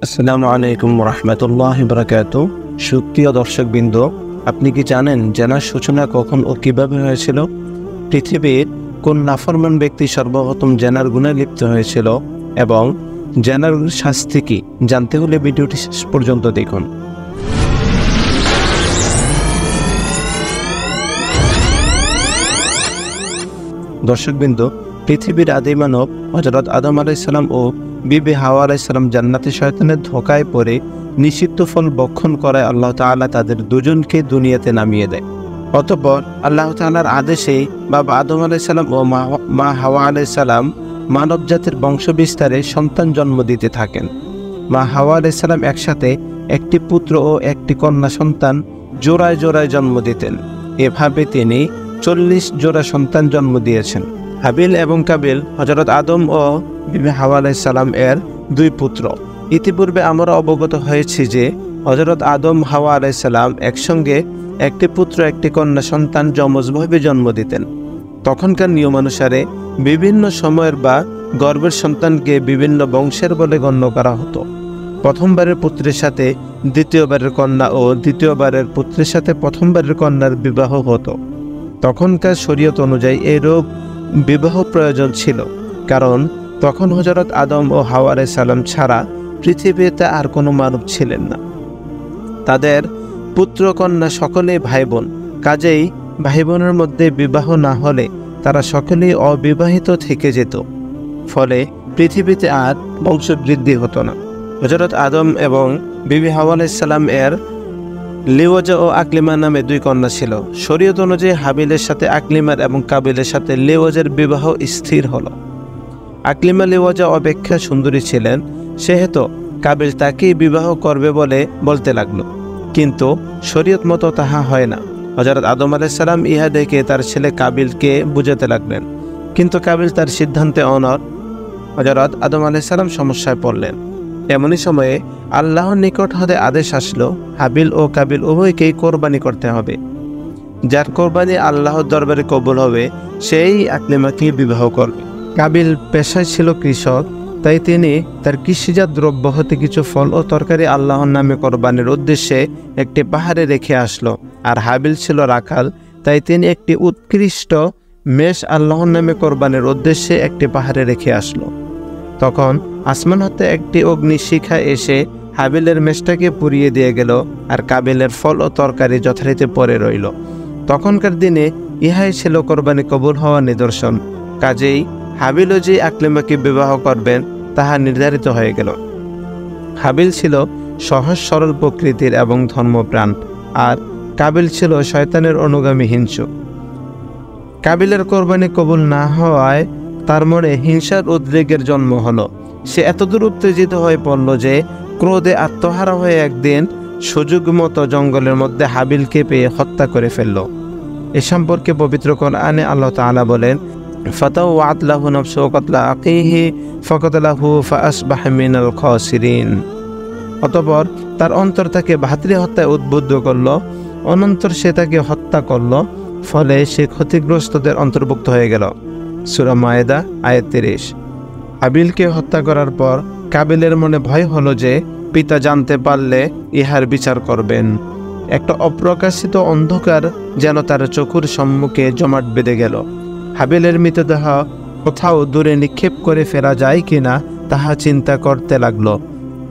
আসসালামু আলাইকুম রহমতুল্লাহ বারাকাতু। সুপ্রিয় দর্শকবৃন্দ, আপনি কি জানেন জানার সূচনা কখন ও কিভাবে হয়েছিল? পৃথিবীর কোন নাফরমান ব্যক্তি সর্বপ্রথম জেনার গুনায় লিপ্ত হয়েছিল এবং জেনার শাস্তি কি জানতে হলে ভিডিওটি শেষ পর্যন্ত দেখুন। দর্শকবৃন্দ, পৃথিবীর আদি মানব হযরত আদম আলাইহিস সালাম ও বিবি হাওয়া আলাইহিস সালাম জান্নাতে শয়তানের ধোঁকায় পড়ে নিষিদ্ধ ফল ভক্ষণ করায় আল্লাহ তাআলা তাদের দুজনকে দুনিয়াতে নামিয়ে দেয়। অতঃপর আল্লাহ তাআলার আদেশে বাবা আদম আলাইহিস সালাম ও মা হাওয়া আলাইহিস সালাম মানব জাতির বংশ বিস্তারে সন্তান জন্ম দিতে থাকেন। মা হাওয়া আলাইহিস সালাম একসাথে একটি পুত্র ও একটি কন্যা সন্তান জোড়ায় জোড়ায় জন্ম দিতেন। এভাবে তিনি 40 জোড়া সন্তান জন্ম দিয়েছেন। হাবিল এবং কাবিল হযরত আদম ও বিবি হাওয়া আলাইহিস সালাম এর দুই পুত্র। ইতিপূর্বে আমরা অবগত হয়েছি যে হযরত আদম হাওয়া আলাইহিস সালাম একসঙ্গে একটি পুত্র একটি কন্যা সন্তান যমজভাবে জন্ম দিতেন। তখনকার নিয়মানুসারে বিভিন্ন সময়ের বা গর্ভের সন্তানকে বিভিন্ন বংশের বলে গণ্য করা হতো। প্রথমবারের পুত্রের সাথে দ্বিতীয়বারের কন্যা ও দ্বিতীয়বারের পুত্রের সাথে প্রথমবারের কন্যার বিবাহ হতো। তখনকার শরীয়ত অনুযায়ী এরূপ বিবাহ প্রয়োজন ছিল, কারণ তখন হযরত আদম ও হাওয়া আলাইহিস সালাম ছাড়া পৃথিবীতে আর কোনো মানব ছিলেন না। তাদের পুত্র কন্যা সকলেই ভাই বোন, কাজেই ভাই বোনের মধ্যে বিবাহ না হলে তারা সকলেই অবিবাহিত থেকে যেত, ফলে পৃথিবীতে আর বংশবৃদ্ধি হতো না। হযরত আদম এবং বিবি হাওয়া আলাইহিস সালাম এর লিওজা ও আকলিমা নামে দুই কন্যা ছিল। শরীয়ত অনুযায়ী হাবিলের সাথে আকলিমার এবং কাবিলের সাথে লিওজার বিবাহ স্থির হলো। আকলিমা লিওজা অপেক্ষা সুন্দরী ছিলেন, সেহেতু কাবিল তাকেই বিবাহ করবে বলে বলতে লাগলো, কিন্তু শরীয়ত মতো তাহা হয় না। হযরত আদম আলাইহিস সালাম ইহা দেখে তার ছেলে কাবিলকে বুঝাতে লাগলেন, কিন্তু কাবিল তার সিদ্ধান্তে অনড়। হযরত আদম আলাইহিস সালাম সমস্যায় পড়লেন। এমনই সময়ে আল্লাহর নিকট হতে আদেশ আসলো, হাবিল ও কাবিল উভয়কেই কোরবানি করতে হবে। যার কোরবানি আল্লাহর দরবারে কবুল হবে সেই আকলিমাকে বিবাহ করবে। কাবিল পেশায় ছিল কৃষক, তাই তিনি তার কৃষিজাত দ্রব্য হতে কিছু ফল ও তরকারি আল্লাহর নামে কোরবানির উদ্দেশ্যে একটি পাহাড়ে রেখে আসলো। আর হাবিল ছিল রাখাল, তাই তিনি একটি উৎকৃষ্ট মেষ আল্লাহর নামে কোরবানির উদ্দেশ্যে একটি পাহাড়ে রেখে আসলো। তখন আসমান হতে একটি অগ্নিশিখা এসে হাবিলের মেষটাকে পুড়িয়ে দিয়ে গেল, আর কাবিলের ফল ও তরকারি যথারীতি পড়ে রইল। তখনকার দিনে ইহাই ছিল কোরবানি কবুল হওয়ার নিদর্শন। কাজেই হাবিলও যে আকলিমাকে বিবাহ করবেন তাহা নির্ধারিত হয়ে গেল। হাবিল ছিল সহজ সরল প্রকৃতির এবং ধর্মপ্রাণ, আর কাবিল ছিল শয়তানের অনুগামী হিংসুক। কাবিলের কোরবানি কবুল না হওয়ায় তার মনে হিংসার উদ্রেকের জন্ম হলো। সে এতদূর উত্তেজিত হয়ে পড়ল যে ক্রোধে আত্মহারা হয়ে একদিন সুযোগ মতো জঙ্গলের মধ্যে হাবিলকে পেয়ে হত্যা করে ফেলল। এ সম্পর্কে পবিত্র কোরআনে আল্লাহ তাআলা বলেন, ফাতাওয়াত লাহু নাফসুহু ক্বাতলা আখিহি ফাকাতালাহু ফাআসবাহা মিনাল খাসিরিন। অতঃপর তার অন্তর তাকে ভাতৃ হত্যায় উদ্বুদ্ধ করল, অনন্তর সে তাকে হত্যা করল, ফলে সে ক্ষতিগ্রস্তদের অন্তর্ভুক্ত হয়ে গেল। সূরা মায়েদা আয়াত 30। হাবিলকে হত্যা করার পর কাবিলের মনে ভয় হলো যে পিতা জানতে পারলে ইহার বিচার করবেন। একটা অপ্রকাশিত অন্ধকার যেন তার চোখের সম্মুখে জমাট বেঁধে গেল। হাবিলের মৃতদেহ কোথাও দূরে নিক্ষেপ করে ফেলা যায় কিনা তাহা চিন্তা করতে লাগলো,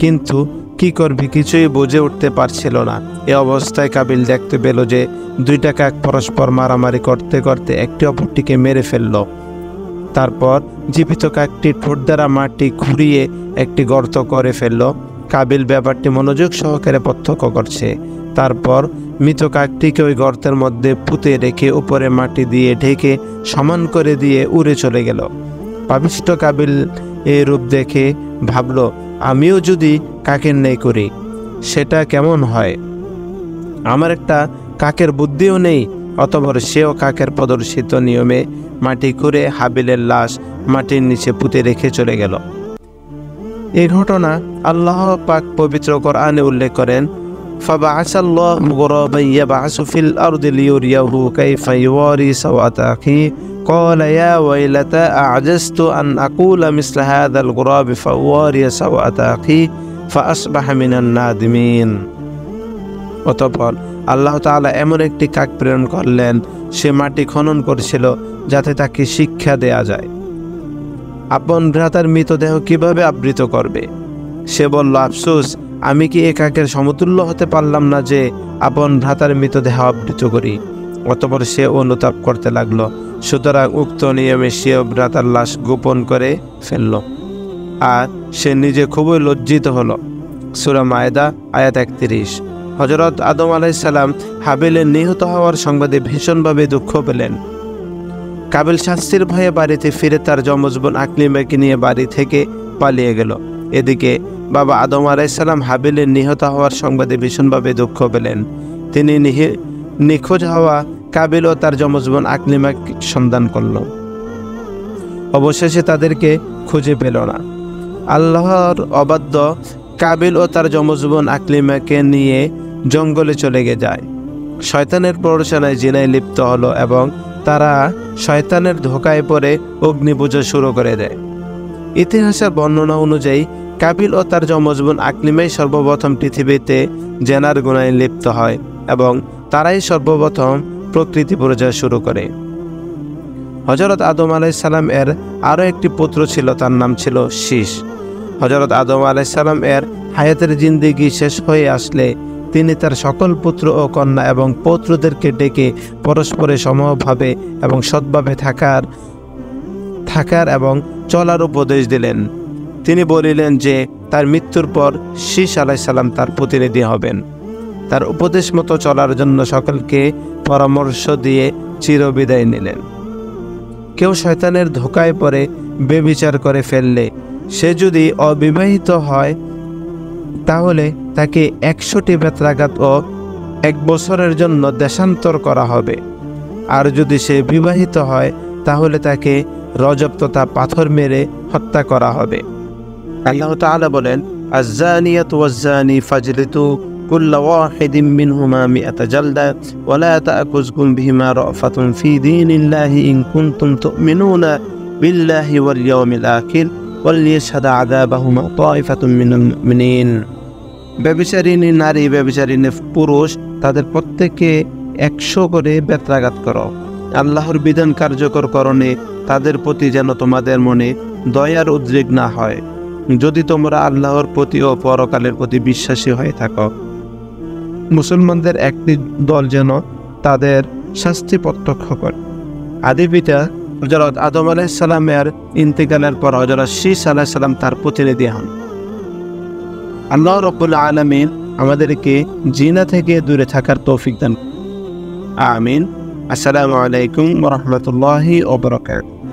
কিন্তু কি করবে কিছুই বুঝে উঠতে পারছিল না। এ অবস্থায় কাবিল দেখতে পেল যে দুইটা কাক পরস্পর মারামারি করতে করতে একটি অপরটিকে মেরে ফেলল। তারপর জীবিত কাকটি ঠোঁট দ্বারা মাটি ঘুরিয়ে একটি গর্ত করে ফেলল। কাবিল ব্যাপারটি মনোযোগ সহকারে প্রত্যক্ষ করছে। তারপর মৃত কাকটিকে ওই গর্তের মধ্যে পুঁতে রেখে উপরে মাটি দিয়ে ঢেকে সমান করে দিয়ে উড়ে চলে গেল। পাপিষ্ঠ কাবিল এই রূপ দেখে ভাবল, আমিও যদি কাকের ন্যায় করি সেটা কেমন হয়? আমার একটা কাকের বুদ্ধিও নেই। অতঃপর সেও কাকের প্রদর্শিত নিয়মে মাটি খুঁড়ে হাবিলের লাশ মাটির নিচে পুঁতে রেখে চলে গেল। এই ঘটনা আল্লাহ পাক পবিত্র কোরআনে উল্লেখ করেন, ফাবাআসাল্লাহু গুরাবান ইয়াবআসু ফিল আরদি লিয়ুরিয়াহু কাইফা ইওয়ারি সাওআতা আখিহি ক্বালা ইয়া ওয়াইলাতা আ'জাজতু আন আকুলা মিসলা হাযাল গুরাবি ফাওয়ারি সাওআতা আখি ফাআসবাহা মিনান নাদিমিন। অতঃপর আল্লাহ তাআলা এমন একটি কাক প্রেরণ করলেন, সে মাটি খনন করছিল যাতে তাকে শিক্ষা দেয়া যায়। আপন ভ্রাতার মৃতদেহ কিভাবে আবৃত করবে? সে বলল, আফসোস, আমি কি এ কাকের সমতুল্য হতে পারলাম না যে আপন ভ্রাতার মৃতদেহ আবৃত করি। অতঃপর সে অনুতাপ করতে লাগলো। সুতরাং উক্ত নিয়মে সেও ভ্রাতার লাশ গোপন করে ফেলল, আর সে নিজে খুবই লজ্জিত হলো। সূরা মায়েদা আয়াত 31। হযরত আদম আলাইহিস সালাম হাবিলের নিহত হওয়ার সংবাদে ভীষণভাবে দুঃখ পেলেন। কাবিল শাস্তির ভয়ে বাড়িতে ফিরে তার যমজ বোন আকলিমাকে নিয়ে বাড়ি থেকে পালিয়ে গেল। এদিকে বাবা আদম আলাইহিস সালাম হাবিলের নিহত হওয়ার সংবাদে ভীষণভাবে দুঃখ পেলেন। তিনি নিখোঁজ হওয়া কাবিল ও তার যমজ বোন আকলিমাকে সন্ধান করল। অবশেষে তাদেরকে খুঁজে পেল না। আল্লাহর অবাধ্য কাবিল ও তার যমজ বোন আকলিমাকে নিয়ে জঙ্গলে চলে যায়। শয়তানের প্ররোচনায় জিনায় লিপ্ত হলো এবং তারা শয়তানের ধোকায় পড়ে অগ্নিপূজা শুরু করে দেয়। ইতিহাসের বর্ণনা অনুযায়ী কাবিল ও তার যমজ বোন আকলিমাই সর্বপ্রথম পৃথিবীতে জেনার গুনায় লিপ্ত হয় এবং তারাই সর্বপ্রথম প্রকৃতি পূজা শুরু করে। হযরত আদম আলাইহিস সালাম এর আরও একটি পুত্র ছিল, তার নাম ছিল শীষ। হযরত আদম আলাইহিস সালাম এর হায়াতের জিন্দেগি শেষ হয়ে আসলে তিনি তার সকল পুত্র ও কন্যা এবং পৌত্রদেরকে ডেকে পরস্পরে সমভাবে এবং সৎভাবে থাকার এবং চলার উপদেশ দিলেন। তিনি বলিলেন যে তার মৃত্যুর পর শীষ আলাইহিস সালাম তার প্রতিনিধি হবেন। তার উপদেশ মতো চলার জন্য সকলকে পরামর্শ দিয়ে চিরবিদায় নিলেন। কেউ শয়তানের ধোকায় পড়ে বেবিচার করে ফেললে, সে যদি অবিবাহিত হয় তাহলে তাকে 100টি বেত্রাঘাত ও 1 বছরের জন্য দেশান্তর করা হবে। আর যদি সে বিবাহিত হয় তাহলে তাকে রজব তথা পাথর মেরে হত্যা করা হবে। আল্লাহ তাআলা বলেন, আয-যানিয়াতু ওয়াজ-যানি ফাজলিদু কুল্লা ওয়াহিদিন মিনহুমা মিআতা জালদা ওয়া লা তা'খুযকুম বিহিমা রা'ফাতুন ফি দীনিল্লাহি ইন কুনতুম তু'মিনুনা বিল্লাহি ওয়াল ইয়াউমিল আখির ওয়ালিয়াশহাদা আযাবাহুমা তা'iফাতুন মিনাল মুমিনিন। ব্যভিচারিণী নারী, ব্যভিচারিণী পুরুষ, তাদের প্রত্যেককে 100 করে বেত্রাঘাত করো। আল্লাহর বিধান কার্যকর করণে তাদের প্রতি যেন তোমাদের মনে দয়ার উদ্রেক না হয়, যদি তোমরা আল্লাহর প্রতি ও পরকালের প্রতি বিশ্বাসী হয়ে থাকো। মুসলমানদের একটি দল যেন তাদের শাস্তি প্রত্যক্ষ করে। আদি পিতা হযরত আদম আলাইহিস সালামের ইন্তেকালের পর হযরত শীষ আলাইহিস সালাম তার প্রতিনিধি হন। আল্লাহ রাব্বুল আলামিন আমাদেরকে জিনা থেকে দূরে থাকার তৌফিক দান। আমিন। আসসালামু আলাইকুম ওয়া রাহমাতুল্লাহি ওয়া বারাকাতুহু।